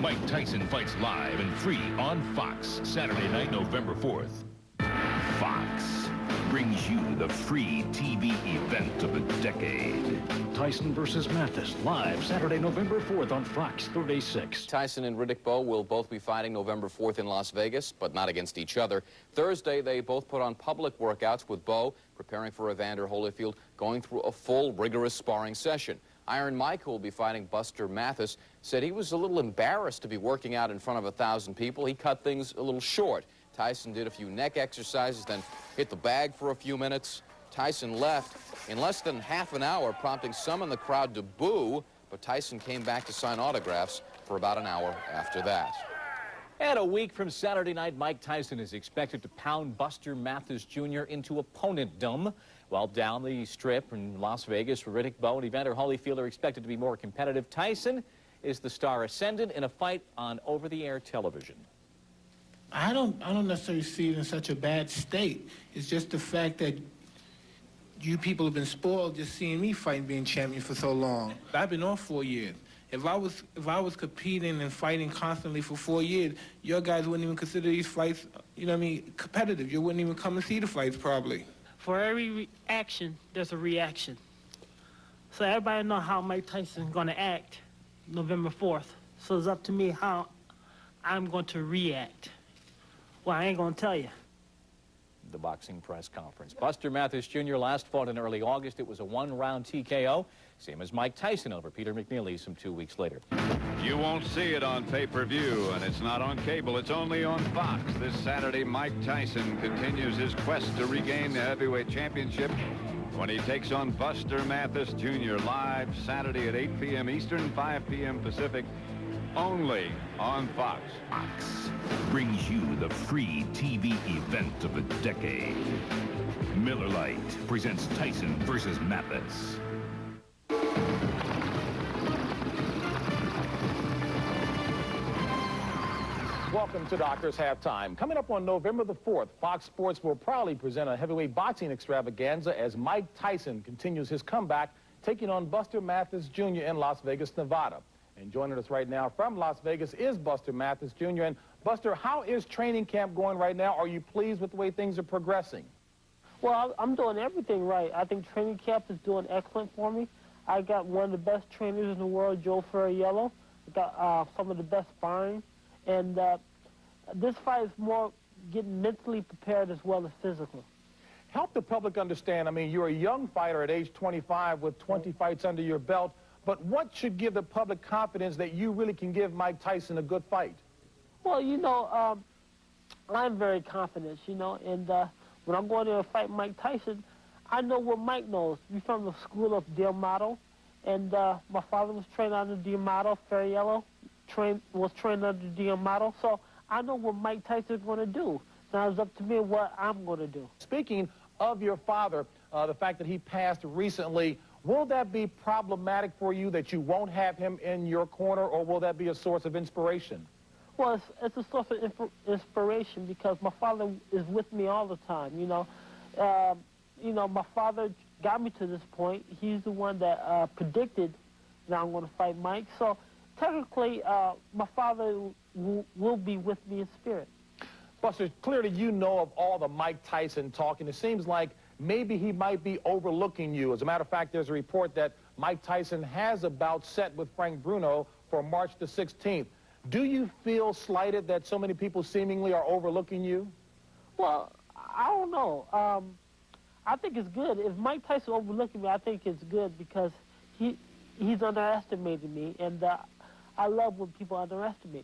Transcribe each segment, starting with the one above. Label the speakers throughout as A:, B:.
A: Mike Tyson fights live and free on Fox, Saturday night, November 4th. Fox brings you the free TV event of the decade.
B: Tyson versus Mathis, live Saturday, November 4th on Fox 36.
C: Tyson and Riddick Bowe will both be fighting November 4th in Las Vegas, but not against each other. Thursday, they both put on public workouts, with Bowe preparing for Evander Holyfield, going through a full, rigorous sparring session. Iron Mike, who will be fighting Buster Mathis, said he was a little embarrassed to be working out in front of 1,000 people. He cut things a little short. Tyson did a few neck exercises, then hit the bag for a few minutes. Tyson left in less than half an hour, prompting some in the crowd to boo, but Tyson came back to sign autographs for about an hour after that.
B: And a week from Saturday night, Mike Tyson is expected to pound Buster Mathis Jr. into opponent-dom. While down the strip in Las Vegas, Riddick Bowe and Evander Holyfield are expected to be more competitive. Tyson is the star ascendant in a fight on over-the-air television.
D: I don't necessarily see it in such a bad state. It's just the fact that you people have been spoiled just seeing me fight and being champion for so long. I've been off 4 years. If I was competing and fighting constantly for 4 years, your guys wouldn't even consider these fights, you know what I mean, competitive. You wouldn't even come and see the fights probably.
E: For every action, there's a reaction. So everybody know how Mike Tyson's going to act November 4th. So it's up to me how I'm going to react. Well, I ain't going to tell you.
B: The boxing press conference. Buster Mathis Jr. last fought in early August. It was a one-round TKO, same as Mike Tyson over Peter McNeely some 2 weeks later.
F: You won't see it on pay-per-view, and it's not on cable. It's only on Fox. This Saturday, Mike Tyson continues his quest to regain the heavyweight championship when he takes on Buster Mathis Jr. live Saturday at 8 p.m. Eastern, 5 p.m. Pacific, only on Fox.
A: Fox brings you the free TV event of the decade. Miller Lite presents Tyson versus Mathis.
G: Welcome to Doctor's Halftime. Coming up on November the 4th, Fox Sports will proudly present a heavyweight boxing extravaganza as Mike Tyson continues his comeback, taking on Buster Mathis Jr. in Las Vegas, Nevada. And joining us right now from Las Vegas is Buster Mathis Jr. And Buster, how is training camp going right now? Are you pleased with the way things are progressing?
E: Well, I'm doing everything right. I think training camp is doing excellent for me. I got one of the best trainers in the world, Joe Ferriello. I got some of the best sparring. And this fight is more getting mentally prepared as well as physically.
G: Help the public understand, I mean, you're a young fighter at age 25 with 20 fights under your belt, but what should give the public confidence that you really can give Mike Tyson a good fight?
E: Well, you know, I'm very confident, you know, and when I'm going there to fight Mike Tyson, I know what Mike knows. We're from the school of D'Amato, and my father was trained under D'Amato. Ferriello was trained under D'Amato, so I know what Mike Tyson's going to do. Now it's up to me what I'm going to do.
G: Speaking of your father, the fact that he passed recently, will that be problematic for you that you won't have him in your corner, or will that be a source of inspiration?
E: Well, it's a source of inspiration because my father is with me all the time, you know. My father got me to this point. He's the one that predicted that I'm going to fight Mike. So technically, my father will be with me in spirit.
G: Buster, clearly you know of all the Mike Tyson talk, and it seems like maybe he might be overlooking you. As a matter of fact, there's a report that Mike Tyson has a bout set with Frank Bruno for March the 16th. Do you feel slighted that so many people seemingly are overlooking you?
E: Well, I don't know. I think it's good. If Mike Tyson overlooking me, I think it's good because he's underestimating me, and I love when people underestimate me.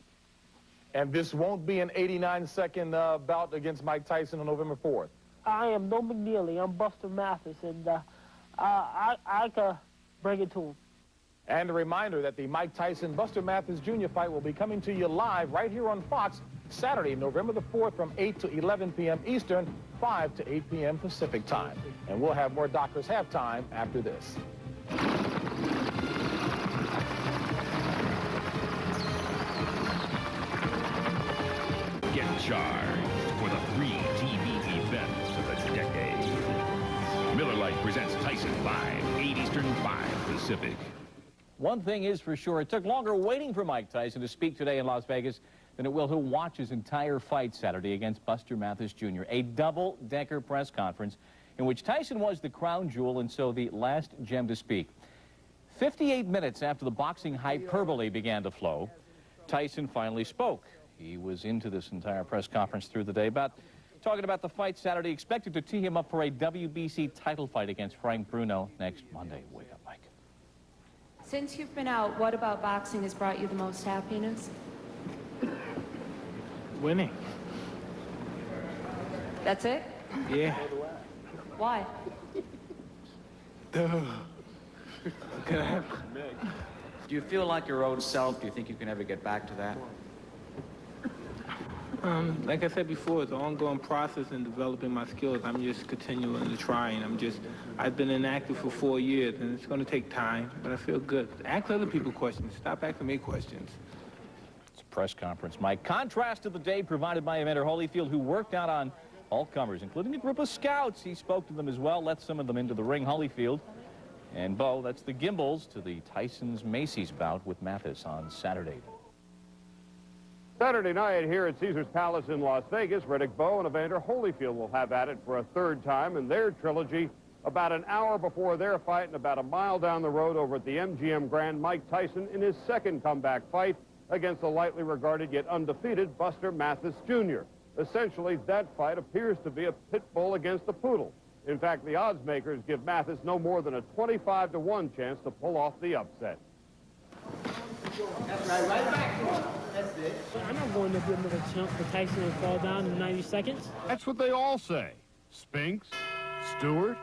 G: And this won't be an 89-second bout against Mike Tyson on November 4th?
E: I am no McNeely. I'm Buster Mathis, and I can bring it to him.
G: And a reminder that the Mike Tyson-Buster Mathis Jr. fight will be coming to you live right here on Fox Saturday, November the 4th from 8 to 11 p.m. Eastern, 5 to 8 p.m. Pacific time. And we'll have more Doctor's Halftime after this.
A: Get charged for the free TV event of the decade. Miller Lite presents Tyson live, 8 Eastern, 5 Pacific.
B: One thing is for sure, it took longer waiting for Mike Tyson to speak today in Las Vegas than it will to watch his entire fight Saturday against Buster Mathis Jr. A double-decker press conference in which Tyson was the crown jewel and so the last gem to speak. 58 minutes after the boxing hyperbole began to flow, Tyson finally spoke. He was into this entire press conference through the day, talking about the fight Saturday, expected to tee him up for a WBC title fight against Frank Bruno next Monday. Wake up, Mike.
H: Since you've been out, what about boxing has brought you the most happiness?
D: Winning.
H: That's it?
D: Yeah.
H: Why?
D: Duh.
I: Do you feel like your old self? Do you think you can ever get back to that?
D: Like I said before, it's an ongoing process in developing my skills. I'm just continuing to try, and I've been an actor for 4 years, and it's going to take time, but I feel good. Ask other people questions. Stop asking me questions.
B: It's a press conference, Mike. Contrast to the day provided by Evander Holyfield, who worked out on all comers, including a group of scouts. He spoke to them as well, let some of them into the ring. Holyfield and Bo, that's the gimbals to the Tyson's Macy's bout with Mathis on Saturday.
J: Saturday night here at Caesars Palace in Las Vegas, Riddick Bowe and Evander Holyfield will have at it for a third time in their trilogy. About an hour before their fight and about a mile down the road over at the MGM Grand, Mike Tyson in his second comeback fight against the lightly regarded yet undefeated Buster Mathis Jr. Essentially, that fight appears to be a pit bull against a poodle. In fact, the odds makers give Mathis no more than a 25-to-1 chance to pull off the upset.
E: That's right back. That's it. I'm not going to give another chunk for Tyson and fall down in 90 seconds.
J: That's what they all say. Spinks, Stewart,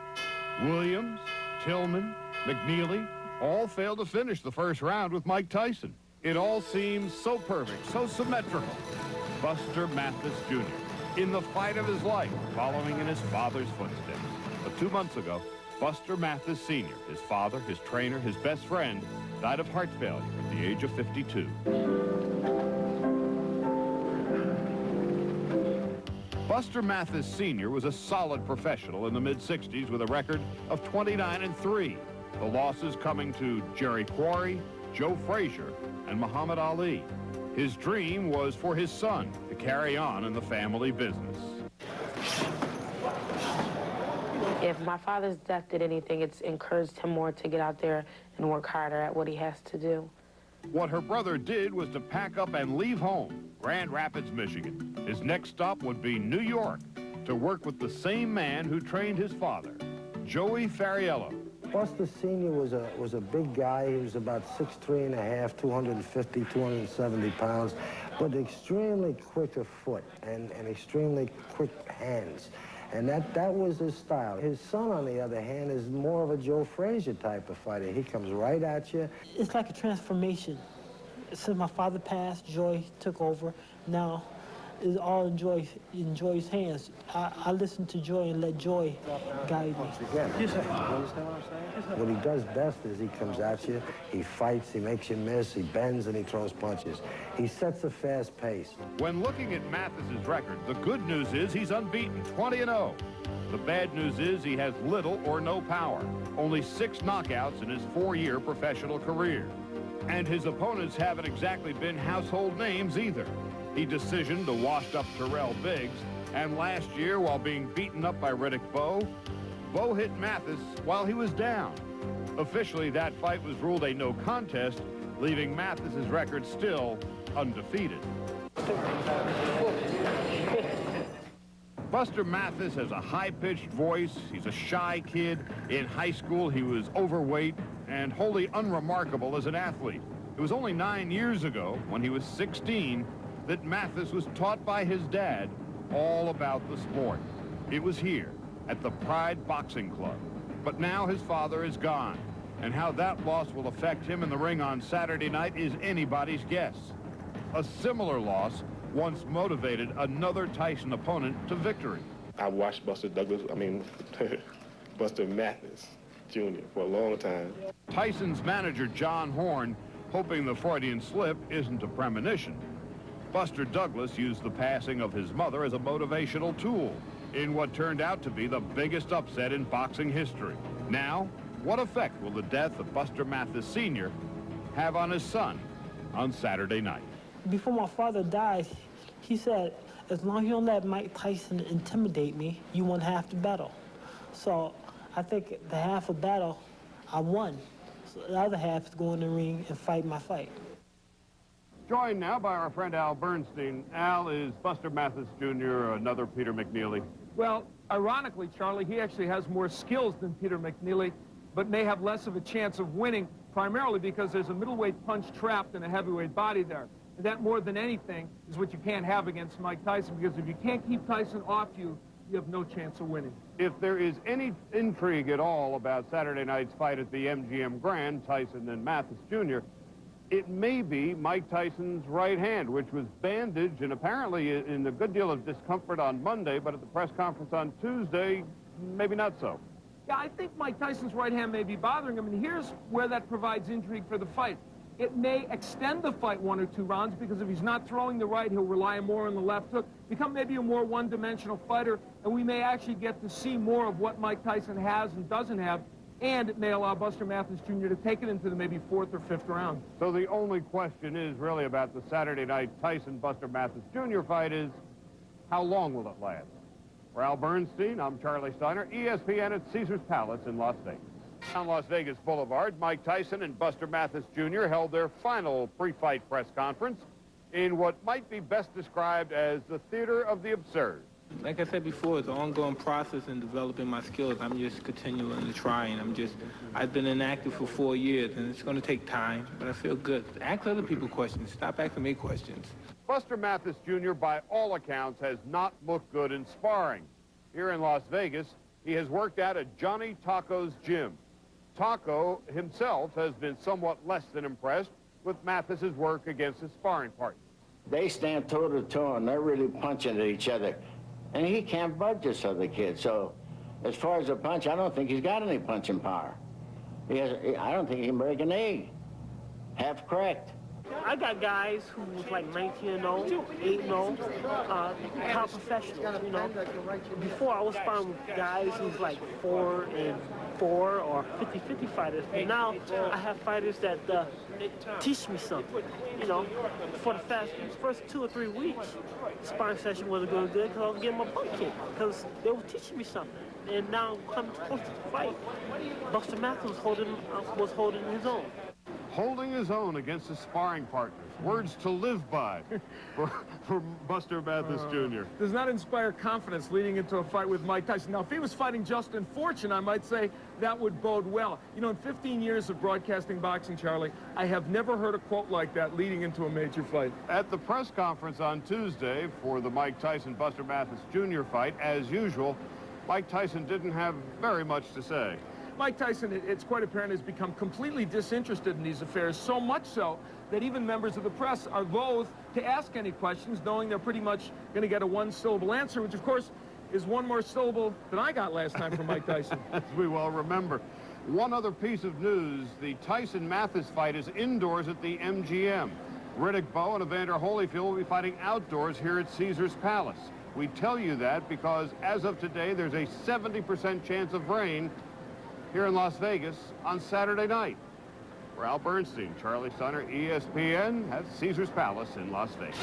J: Williams, Tillman, McNeely all failed to finish the first round with Mike Tyson. It all seems so perfect, so symmetrical. Buster Mathis Jr. in the fight of his life, following in his father's footsteps. But 2 months ago, Buster Mathis Sr., his father, his trainer, his best friend, died of heart failure at the age of 52. Buster Mathis Sr. was a solid professional in the mid-60s with a record of 29-3. The losses coming to Jerry Quarry, Joe Frazier, and Muhammad Ali. His dream was for his son to carry on in the family business.
K: If my father's death did anything, it's encouraged him more to get out there and work harder at what he has to do.
J: What her brother did was to pack up and leave home, Grand Rapids, Michigan. His next stop would be New York, to work with the same man who trained his father, Joey Fariello.
L: Buster Sr. was a big guy. He was about 6'3½", 250, 270 pounds, but extremely quick of foot and extremely quick hands. And that was his style. His son, on the other hand, is more of a Joe Frazier type of fighter. He comes right at you.
E: It's like a transformation. Since my father passed, Joy took over. Now it's all in Joy's hands. I listen to Joy and let Joy guide me.
L: Again, you understand what I'm saying? What he does best is he comes at you, he fights, he makes you miss, he bends, and he throws punches. He sets a fast pace.
J: When looking at Mathis's record, the good news is he's unbeaten, 20-0. The bad news is he has little or no power. Only 6 knockouts in his 4-year professional career. And his opponents haven't exactly been household names either. He decisioned the washed-up Terrell Biggs, and last year, while being beaten up by Riddick Bowe, Bowe hit Mathis while he was down. Officially, that fight was ruled a no contest, leaving Mathis's record still undefeated. Buster Mathis has a high-pitched voice. He's a shy kid. In high school, he was overweight and wholly unremarkable as an athlete. It was only 9 years ago, when he was 16, that Mathis was taught by his dad all about the sport. It was here at the Pride Boxing Club. But now his father is gone, and how that loss will affect him in the ring on Saturday night is anybody's guess. A similar loss once motivated another Tyson opponent to victory.
M: I watched Buster Mathis Jr. for a long time.
J: Tyson's manager, John Horn, hoping the Freudian slip isn't a premonition. Buster Douglas used the passing of his mother as a motivational tool in what turned out to be the biggest upset in boxing history. Now, what effect will the death of Buster Mathis Sr. have on his son on Saturday night.
E: Before my father died, he said, as long as you don't let Mike Tyson intimidate me, you won half the battle. So I think the half of battle, I won. So the other half is go in the ring and fight my fight.
J: Joined now by our friend Al Bernstein. Al, is Buster Mathis Jr. another Peter McNeely?
N: Well, ironically, Charlie, he actually has more skills than Peter McNeely, but may have less of a chance of winning, primarily because there's a middleweight punch trapped in a heavyweight body there. And that, more than anything, is what you can't have against Mike Tyson, because if you can't keep Tyson off you, you have no chance of winning.
J: If there is any intrigue at all about Saturday night's fight at the MGM Grand, Tyson and Mathis Jr., it may be Mike Tyson's right hand, which was bandaged and apparently in a good deal of discomfort on Monday, but at the press conference on Tuesday, maybe not so.
N: Yeah, I think Mike Tyson's right hand may be bothering him, and here's where that provides intrigue for the fight. It may extend the fight 1 or 2 rounds, because if he's not throwing the right, he'll rely more on the left hook, become maybe a more one-dimensional fighter, and we may actually get to see more of what Mike Tyson has and doesn't have, and it may allow Buster Mathis Jr. to take it into the maybe 4th or 5th round.
J: So the only question is really about the Saturday night Tyson-Buster Mathis Jr. fight is, how long will it last? For Al Bernstein, I'm Charlie Steiner, ESPN at Caesars Palace in Las Vegas. On Las Vegas Boulevard, Mike Tyson and Buster Mathis Jr. held their final pre-fight press conference in what might be best described as the theater of the absurd.
D: Like I said before, it's an ongoing process in developing my skills. I'm just continuing to try, and I've been inactive for 4 years, and it's going to take time, but I feel good. Ask other people questions. Stop asking me questions.
J: Buster Mathis Jr., by all accounts, has not looked good in sparring. Here in Las Vegas, he has worked out at Johnny Taco's gym. Taco himself has been somewhat less than impressed with Mathis's work against his sparring partner.
O: They stand toe-to-toe, and they're really punching at each other. And he can't budge this other kid. So as far as a punch, I don't think he's got any punching power. I don't think he can break an egg. Half cracked.
E: I got guys who was like 19-0, 8-0, top professionals, you know. Before I was sparring with guys who's like 4-4 or 50-50 fighters. But now I have fighters that teach me something, you know. For the first 2 or 3 weeks, the sparring session wasn't going good because I was getting my butt kicked because they were teaching me something. And now coming close to the fight, Buster Mathis was holding his own.
J: Holding his own against his sparring partners. Words to live by for Buster Mathis Jr.
N: Does not inspire confidence leading into a fight with Mike Tyson. Now, if he was fighting Justin Fortune, I might say that would bode well. You know, in 15 years of broadcasting boxing, Charlie, I have never heard a quote like that leading into a major fight.
J: At the press conference on Tuesday for the Mike Tyson-Buster Mathis Jr. fight, as usual, Mike Tyson didn't have very much to say.
N: Mike Tyson, it's quite apparent, has become completely disinterested in these affairs, so much so that even members of the press are loath to ask any questions, knowing they're pretty much going to get a one-syllable answer, which, of course, is one more syllable than I got last time from Mike Tyson.
J: As we well remember. One other piece of news, the Tyson-Mathis fight is indoors at the MGM. Riddick Bowe and Evander Holyfield will be fighting outdoors here at Caesars Palace. We tell you that because, as of today, there's a 70% chance of rain here in Las Vegas on Saturday night. For Al Bernstein, Charlie Steiner, ESPN at Caesars Palace in Las Vegas.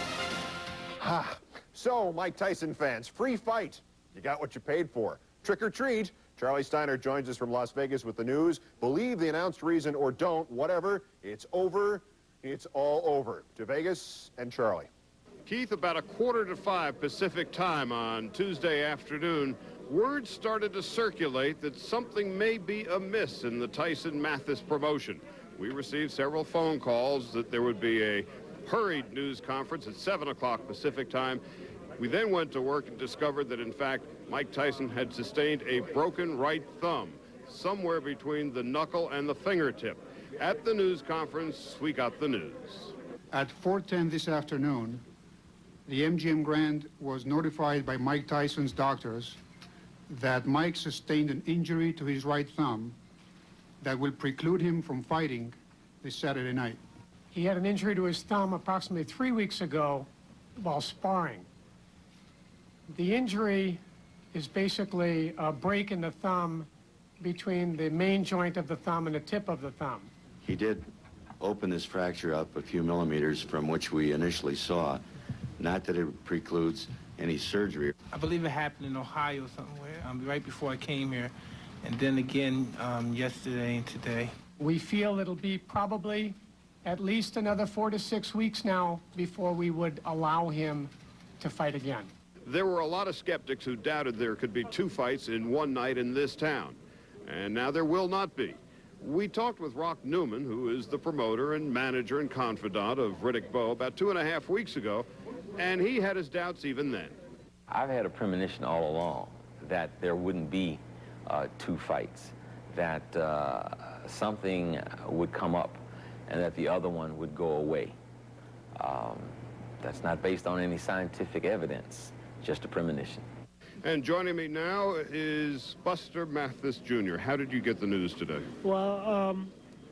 P: So, Mike Tyson fans, free fight. You got what you paid for. Trick or treat. Charlie Steiner joins us from Las Vegas with the news. Believe the announced reason or don't, whatever, it's over. It's all over. To Vegas and Charlie.
J: Keith, about 4:45 Pacific time on Tuesday afternoon, word started to circulate that something may be amiss in the Tyson-Mathis promotion. We received several phone calls that there would be a hurried news conference at 7 o'clock Pacific time. We then went to work and discovered that, in fact, Mike Tyson had sustained a broken right thumb, somewhere between the knuckle and the fingertip. At the news conference, we got the news.
Q: At 4:10 this afternoon, the MGM Grand was notified by Mike Tyson's doctors that Mike sustained an injury to his right thumb that will preclude him from fighting this Saturday night.
R: He had an injury to his thumb approximately 3 weeks ago while sparring. The injury is basically a break in the thumb between the main joint of the thumb and the tip of the thumb.
P: He did
S: open this fracture up a few millimeters from which we initially saw. Not that it precludes any surgery.
D: I believe it happened in Ohio somewhere, right before I came here, and then again yesterday and today.
R: We feel it'll be probably at least another 4 to 6 weeks now before we would allow him to fight again.
J: There were a lot of skeptics who doubted there could be 2 fights in one night in this town, and now there will not be. We talked with Rock Newman, who is the promoter and manager and confidant of Riddick Bowe, about 2.5 weeks ago, and he had his doubts even then.
T: I've had a premonition all along that there wouldn't be 2 fights, that something would come up and that the other one would go away. That's not based on any scientific evidence, just a premonition.
J: And joining me now is Buster Mathis, Jr. How did you get the news today?
E: Well,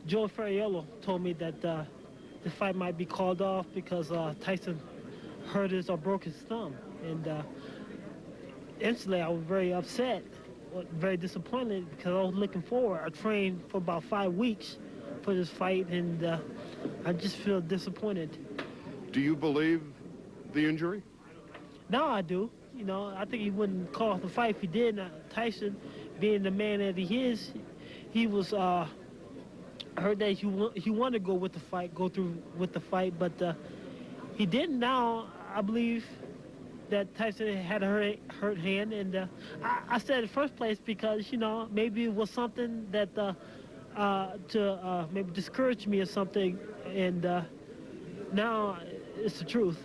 E: Joe Ferriello told me that the fight might be called off because Tyson hurt his or broke his thumb. And instantly I was very upset, very disappointed, because I was looking forward. I trained for about 5 weeks for this fight, and I just feel disappointed.
J: Do you believe the injury?
E: Now I do. You know, I think he wouldn't call off the fight if he did. Tyson, being the man that he is, he was heard that he wanted to go with the fight, go through with the fight, but he didn't. Now I believe that Tyson had a hurt hand, and I said in the first place because, you know, maybe it was something that to maybe discourage me or something, and now it's the truth.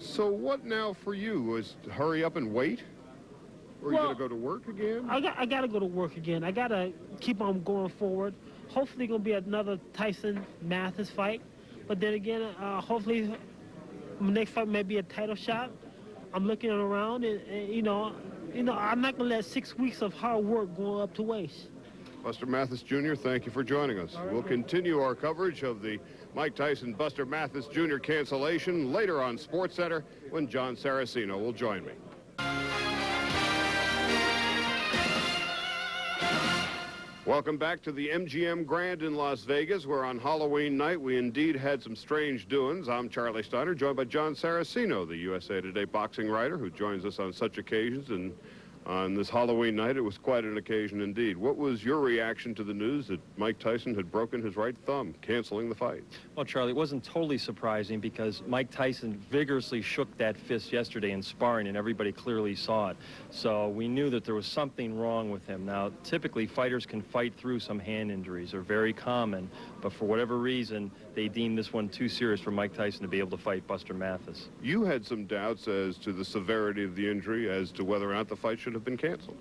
J: So what now for you? Is to hurry up and wait? Or are you going to go to work again?
E: I got to go to work again. I got to keep on going forward. Hopefully going to be another Tyson Mathis fight. But then again, hopefully my next fight may be a title shot. I'm looking around, and you know, I'm not going to let 6 weeks of hard work go up to waste.
J: Buster Mathis, Jr., thank you for joining us. We'll continue our coverage of the Mike Tyson Buster Mathis Jr. cancellation later on SportsCenter when John Saraceno will join me. Welcome back to the MGM Grand in Las Vegas, where on Halloween night we indeed had some strange doings. I'm Charlie Steiner, joined by John Saraceno, the USA Today boxing writer, who joins us on such occasions. And on this Halloween night, it was quite an occasion indeed. What was your reaction to the news that Mike Tyson had broken his right thumb, canceling the fight?
U: Well, Charlie, it wasn't totally surprising because Mike Tyson vigorously shook that fist yesterday in sparring, and everybody clearly saw it. So we knew that there was something wrong with him. Now, typically, fighters can fight through some hand injuries. They're very common, but for whatever reason, they deemed this one too serious for Mike Tyson to be able to fight Buster Mathis.
J: You had some doubts as to the severity of the injury, as to whether or not the fight should have been canceled.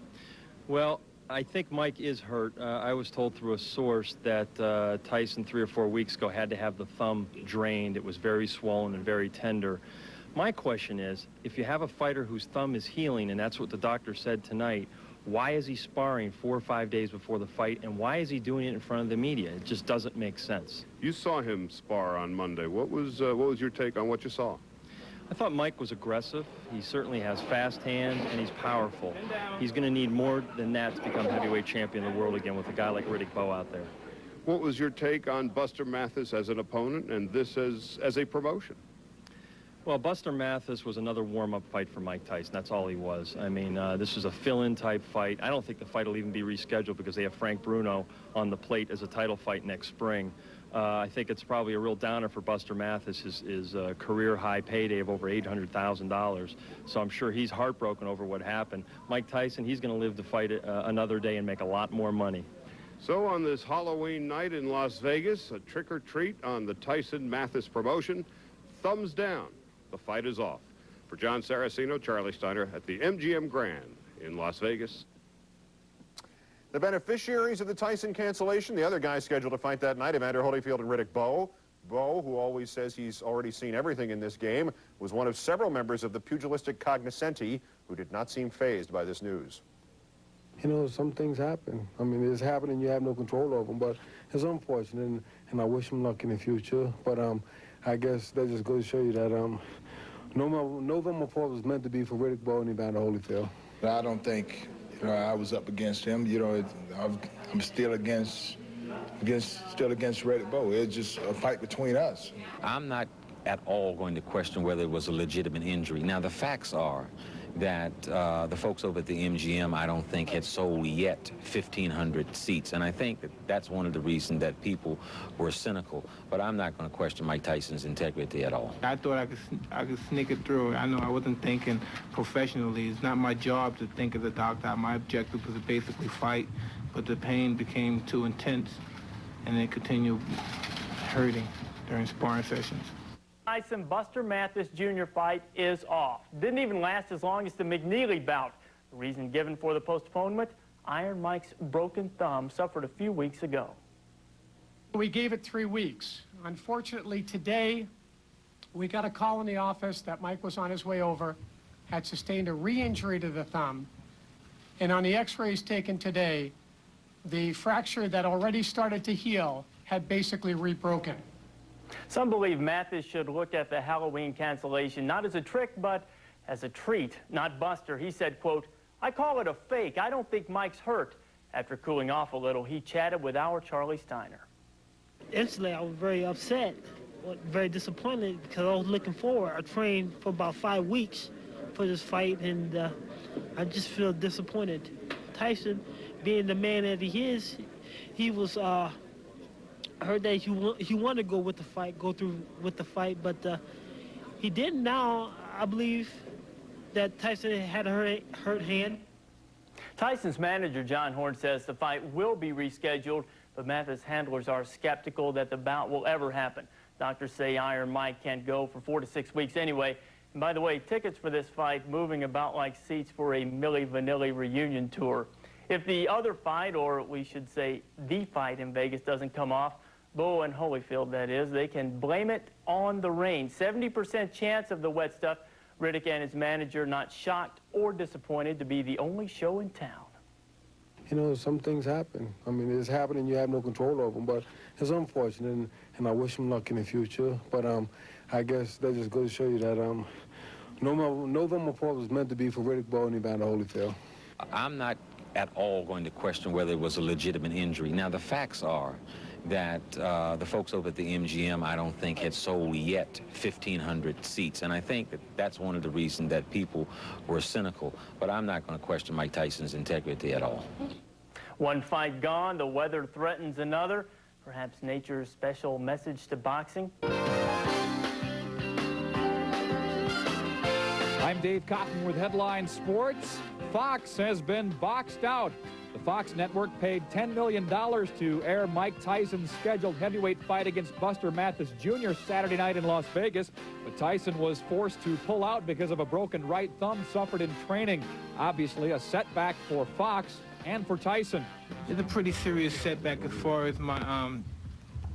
U: Well, I think Mike is hurt. I was told through a source that Tyson 3 or 4 weeks ago had to have the thumb drained. It was very swollen and very tender. My question is, if you have a fighter whose thumb is healing, and that's what the doctor said tonight, why is he sparring 4 or 5 days before the fight, and why is he doing it in front of the media? It just doesn't make sense.
J: You saw him spar on Monday. What was your take on what you saw?
U: I thought Mike was aggressive. He certainly has fast hands, and he's powerful. He's going to need more than that to become heavyweight champion of the world again with a guy like Riddick Bowe out there.
J: What was your take on Buster Mathis as an opponent and this as a promotion?
U: Well, Buster Mathis was another warm-up fight for Mike Tyson. That's all he was. I mean, this was a fill-in type fight. I don't think the fight will even be rescheduled because they have Frank Bruno on the plate as a title fight next spring. I think it's probably a real downer for Buster Mathis, his career high payday of over $800,000. So I'm sure he's heartbroken over what happened. Mike Tyson, he's going to live to fight another day and make a lot more money.
J: So on this Halloween night in Las Vegas, a trick-or-treat on the Tyson Mathis promotion. Thumbs down. The fight is off. For John Saraceno, Charlie Steiner at the MGM Grand in Las Vegas. The beneficiaries of the Tyson cancellation, the other guys scheduled to fight that night, Evander Holyfield and Riddick Bowe. Bowe, who always says he's already seen everything in this game, was one of several members of the pugilistic cognoscenti who did not seem fazed by this news.
L: You know, some things happen. I mean, it's happening, you have no control over them, but it's unfortunate, and I wish him luck in the future. But I guess that just goes to show you that November 4th was meant to be for Riddick Bowe and Evander Holyfield.
V: I don't think, I was up against him. I'm still against
C: still against Riddick Bowe. It's just a fight between us.
T: I'm not at all going to question whether it was a legitimate injury. Now, the facts are that the folks over at the MGM, I don't think, had sold yet 1,500 seats. And I think that that's one of the reasons that people were cynical. But I'm not going to question Mike Tyson's integrity at all.
D: I thought I could sneak it through. I know I wasn't thinking professionally. It's not my job to think as a doctor. My objective was to basically fight, but the pain became too intense, and it continued hurting during sparring sessions.
V: Tyson Buster Mathis Jr. fight is off. Didn't even last as long as the McNeely bout. The reason given for the postponement, Iron Mike's broken thumb suffered a few weeks ago.
R: We gave it 3 weeks. Unfortunately, today, we got a call in the office that Mike was on his way over, had sustained a re-injury to the thumb, and on the x-rays taken today, the fracture that already started to heal had basically rebroken.
V: Some believe Mathis should look at the Halloween cancellation not as a trick, but as a treat. Not Buster. He said, quote, "I call it a fake. I don't think Mike's hurt." After cooling off a little, he chatted with our Charlie Steiner.
E: Instantly, I was very upset, very disappointed, because I was looking forward. I trained for about 5 weeks for this fight, and I just feel disappointed. Tyson, being the man that he is, he was... I heard that he wanted to go with the fight, go through with the fight, but he didn't. Now, I believe that Tyson had a hurt hand.
V: Tyson's manager, John Horn, says the fight will be rescheduled, but Mathis handlers are skeptical that the bout will ever happen. Doctors say Iron Mike can't go for 4 to 6 weeks anyway. And by the way, tickets for this fight moving about like seats for a Milli Vanilli reunion tour. If the other fight, or we should say the fight in Vegas, doesn't come off, Bowe and Holyfield, that is, they can blame it on the rain. 70% chance of the wet stuff. Riddick and his manager not shocked or disappointed to be the only show in town.
W: You know, some things happen. I mean, it's happening, you have no control over them, but it's unfortunate, and I wish him luck in the future. But I guess that just goes to show you that November 4th was meant to be for Riddick Bowe and Evander Holyfield.
T: I'm not at all going to question whether it was a legitimate injury. Now, the facts are that the folks over at the MGM, I don't think, had sold yet 1,500 seats. And I think that that's one of the reasons that people were cynical. But I'm not going to question Mike Tyson's integrity at all.
V: One fight gone, the weather threatens another. Perhaps nature's special message to boxing.
X: I'm Dave Cotton with Headline Sports. Fox has been boxed out. The Fox network paid $10 million to air Mike Tyson's scheduled heavyweight fight against Buster Mathis Jr. Saturday night in Las Vegas, but Tyson was forced to pull out because of a broken right thumb suffered in training. Obviously a setback for Fox and for Tyson.
D: It's a pretty serious setback as far as my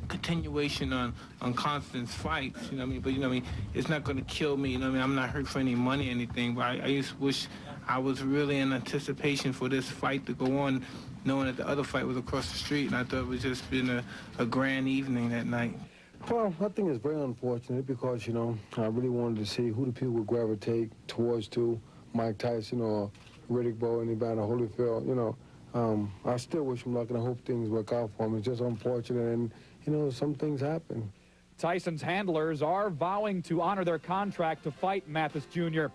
D: continuation on Constant's fights, you know what I mean? But, you know what I mean, it's not going to kill me, you know what I mean? I'm not hurt for any money or anything, but I just wish I was really in anticipation for this fight to go on, knowing that the other fight was across the street, and I thought it was just been a grand evening that night.
W: Well, I think it's very unfortunate because, you know, I really wanted to see who the people would gravitate towards to, Mike Tyson or Riddick Bowe and Evander Holyfield, you know. I still wish him luck, and I hope things work out for him. It's just unfortunate, and, you know, some things happen.
X: Tyson's handlers are vowing to honor their contract to fight Mathis Jr.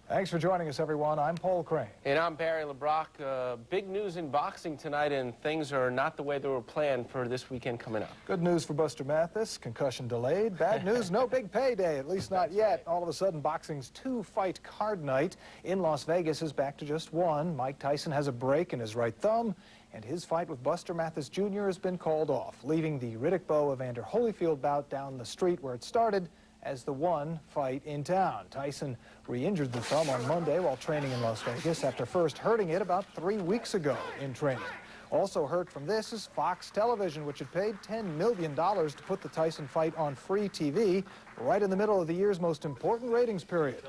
G: Thanks for joining us, everyone. I'm Paul Crane.
Y: And I'm Barry LeBrock. Big news in boxing tonight, and things are not the way they were planned for this weekend coming up.
G: Good news for Buster Mathis. Concussion delayed. Bad news, no big payday, at least not yet. All of a sudden, boxing's 2-fight card night in Las Vegas is back to just one. Mike Tyson has a break in his right thumb, and his fight with Buster Mathis Jr. has been called off, leaving the Riddick Bowe-Evander Holyfield bout down the street where it started as the one fight in town. Tyson re-injured the thumb on Monday while training in Las Vegas after first hurting it about 3 weeks ago in training. Also hurt from this is Fox Television, which had paid $10 million to put the Tyson fight on free TV right in the middle of the year's most important ratings period.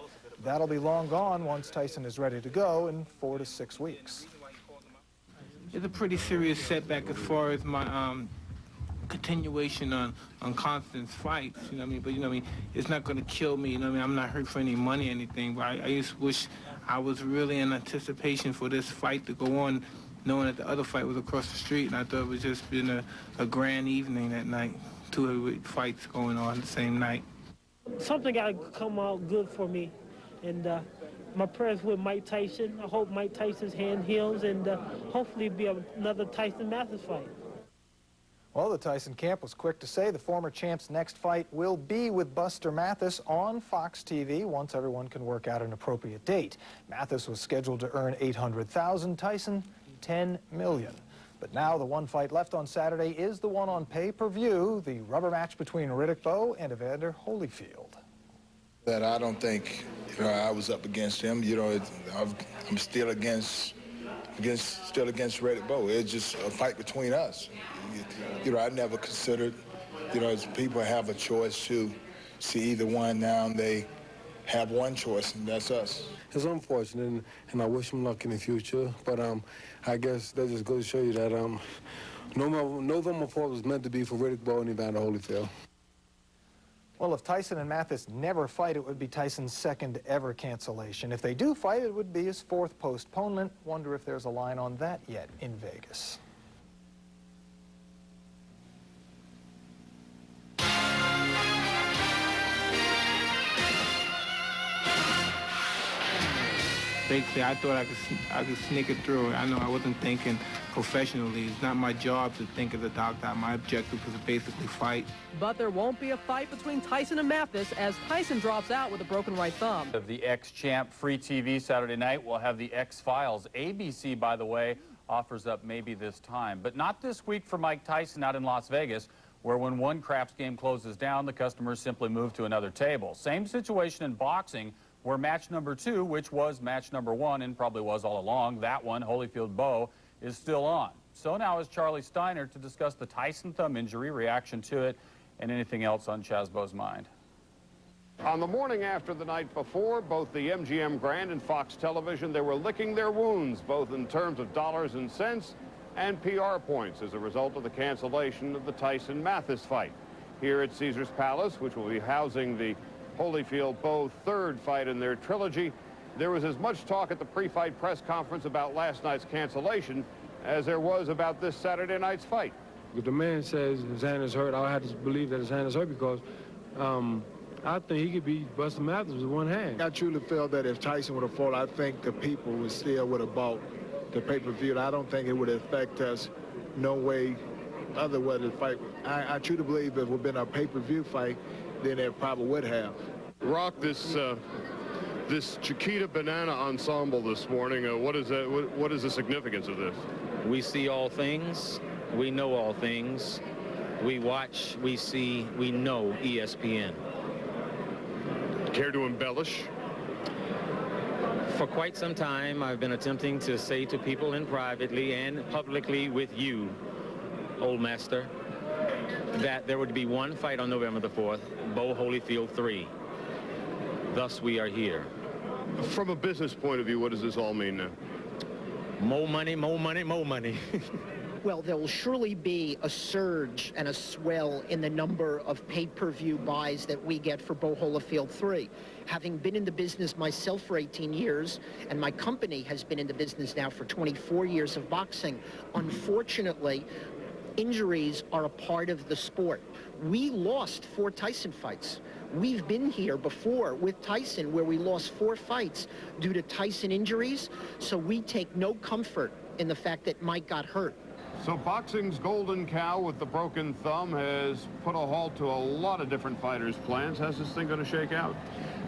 G: That'll be long gone once Tyson is ready to go in 4 to 6 weeks.
D: It's a pretty serious setback as far as my continuation on Constant's fights, you know what I mean? But, you know what I mean, it's not going to kill me, you know what I mean? I'm not hurt for any money or anything, but I just wish I was really in anticipation for this fight to go on, knowing that the other fight was across the street, and I thought it was just been a grand evening that night. 2 heavyweight fights going on the same night.
E: Something got to come out good for me, and my prayers with Mike Tyson. I hope Mike Tyson's hand heals, and hopefully it'll be another Tyson Mathis fight.
A: Well, the Tyson camp was quick to say the former champ's next fight will be with Buster Mathis on Fox TV once everyone can work out an appropriate date. Mathis was scheduled to earn $800,000, Tyson $10 million. But now the one fight left on Saturday is the one on pay-per-view, the rubber match between Riddick Bowe and Evander Holyfield.
C: That I don't think, I was up against him. I'm still against Riddick Bowe. It's just a fight between us. I never considered, people have a choice to see either one. Now they have one choice, and that's us.
W: It's unfortunate, and I wish him luck in the future. But I guess that just goes to show you that November 4th was meant to be for Riddick Bowe and Evander Holyfield.
A: Well, if Tyson and Mathis never fight, it would be Tyson's second ever cancellation. If they do fight, it would be his 4th postponement. Wonder if there's a line on that yet in Vegas.
D: Basically, I thought I could sneak it through. I know I wasn't thinking professionally. It's not my job to think as a doctor. My objective was to basically fight.
B: But there won't be a fight between Tyson and Mathis as Tyson drops out with a broken right thumb.
F: Of the ex-champ, free TV Saturday night. We'll have the X-Files. ABC, by the way, offers up maybe this time. But not this week for Mike Tyson out in Las Vegas, where when one craps game closes down, the customers simply move to another table. Same situation in boxing, where match number 2, which was match number 1 and probably was all along, that one, Holyfield-Bowe, is still on. So now is Charlie Steiner to discuss the Tyson thumb injury, reaction to it, and anything else on Chaz Bowe's mind.
J: On the morning after the night before, both the MGM Grand and Fox Television, they were licking their wounds, both in terms of dollars and cents and PR points as a result of the cancellation of the Tyson-Mathis fight. Here at Caesars Palace, which will be housing the Holyfield-Bowe 3rd fight in their trilogy, there was as much talk at the pre-fight press conference about last night's cancellation as there was about this Saturday night's fight.
W: If the man says his hand is hurt, I have to believe that his hand is hurt because I think he could beat Buster Mathis with one hand.
C: I truly feel that if Tyson would have fought, I think the people would have bought the pay-per-view. I don't think it would affect us no way other way to fight. I truly believe if it would have been a pay-per-view fight, then it probably would have.
J: Rock, this Chiquita Banana ensemble this morning, what is the significance of this?
T: We see all things. We know all things. We watch, we see, we know ESPN.
J: Care to embellish?
T: For quite some time, I've been attempting to say to people and privately and publicly with you, old master, that there would be one fight on November the 4th, Bowe Holyfield 3. Thus we are here.
J: From a business point of view, what does this all mean now?
T: More money, more money, more money.
H: Well, there will surely be a surge and a swell in the number of pay-per-view buys that we get for Bowe Holyfield 3. Having been in the business myself for 18 years, and my company has been in the business now for 24 years of boxing, unfortunately, injuries are a part of the sport. We lost 4 Tyson fights. We've been here before with Tyson where we lost 4 fights due to Tyson injuries, so we take no comfort in the fact that Mike got hurt.
J: So boxing's golden cow with the broken thumb has put a halt to a lot of different fighters' plans. How's this thing going to shake out?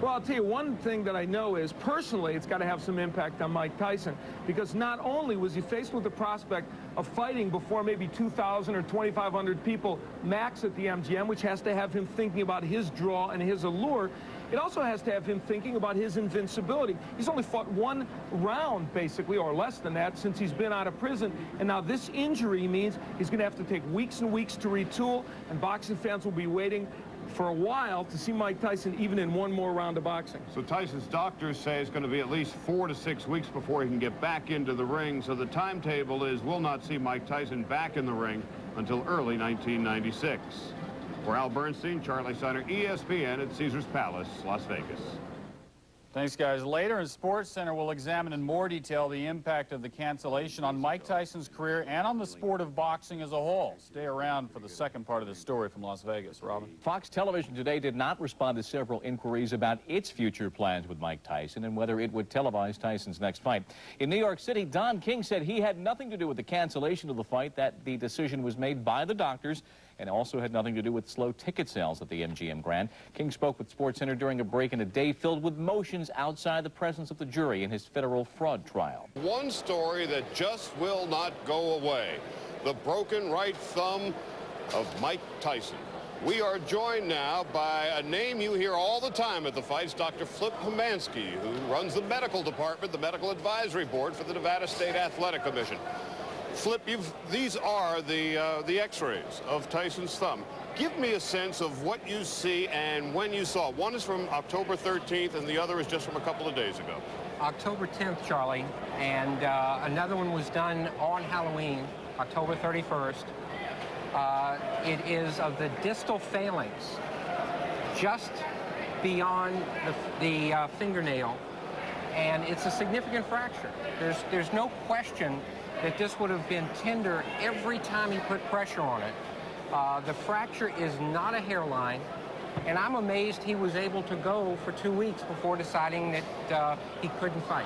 N: Well, I'll tell you one thing that I know is, personally, it's got to have some impact on Mike Tyson, because not only was he faced with the prospect of fighting before maybe 2,000 or 2,500 people max at the MGM, which has to have him thinking about his draw and his allure, it also has to have him thinking about his invincibility. He's only fought 1 round, basically, or less than that, since he's been out of prison. And now this injury means he's going to have to take weeks and weeks to retool, and boxing fans will be waiting for a while to see Mike Tyson even in 1 more round of boxing.
J: So Tyson's doctors say it's going to be at least 4 to 6 weeks before he can get back into the ring. So the timetable is we'll not see Mike Tyson back in the ring until early 1996. For Al Bernstein, Charlie Steiner, ESPN at Caesars Palace, Las Vegas.
F: Thanks, guys. Later in Sports Center, we'll examine in more detail the impact of the cancellation on Mike Tyson's career and on the sport of boxing as a whole. Stay around for the second part of this story from Las Vegas. Robin.
G: Fox Television today did not respond to several inquiries about its future plans with Mike Tyson and whether it would televise Tyson's next fight. In New York City, Don King said he had nothing to do with the cancellation of the fight, that the decision was made by the doctors, and also had nothing to do with slow ticket sales at the MGM Grand. King spoke with SportsCenter during a break in a day filled with motions outside the presence of the jury in his federal fraud trial.
P: One story that just will not go away: the broken right thumb of Mike Tyson. We are joined now by a name you hear all the time at the fights, Dr. Flip Pomansky, who runs the medical department, the medical advisory board for the Nevada State Athletic Commission. Flip, these are the x-rays of Tyson's thumb. Give me a sense of what you see and when you saw it. One is from October 13th and the other is just from a couple of days ago.
I: October 10th, Charlie, and another one was done on Halloween, October 31st. It is of the distal phalanx, just beyond the fingernail, and it's a significant fracture. There's no question that this would have been tender every time he put pressure on it. The fracture is not a hairline, and I'm amazed he was able to go for 2 weeks before deciding that he couldn't fight.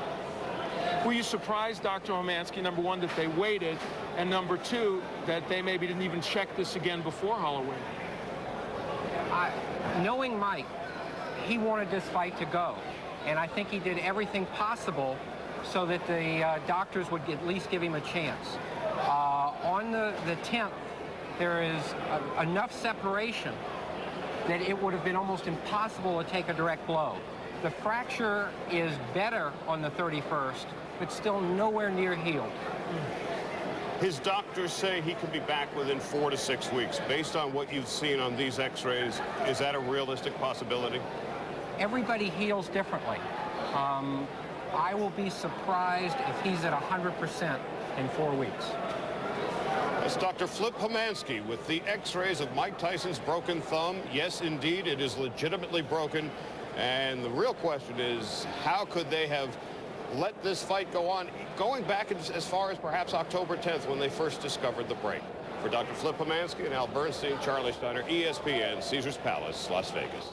N: Were you surprised, Dr. Pomansky, number one, that they waited, and number two, that they maybe didn't even check this again before Halloween?
I: Knowing Mike, he wanted this fight to go, and I think he did everything possible so that the doctors would at least give him a chance. On the 10th, there is enough separation that it would have been almost impossible to take a direct blow. The fracture is better on the 31st, but still nowhere near healed.
P: His doctors say he could be back within 4 to 6 weeks. Based on what you've seen on these x-rays, is that a realistic possibility?
I: Everybody heals differently. I will be surprised if he's at 100% in 4 weeks.
P: That's Dr. Flip Pomansky with the x-rays of Mike Tyson's broken thumb. Yes, indeed, it is legitimately broken. And the real question is, how could they have let this fight go on, going back as far as perhaps October 10th when they first discovered the break? For Dr. Flip Pomansky and Al Bernstein, Charlie Steiner, ESPN, Caesars Palace, Las Vegas.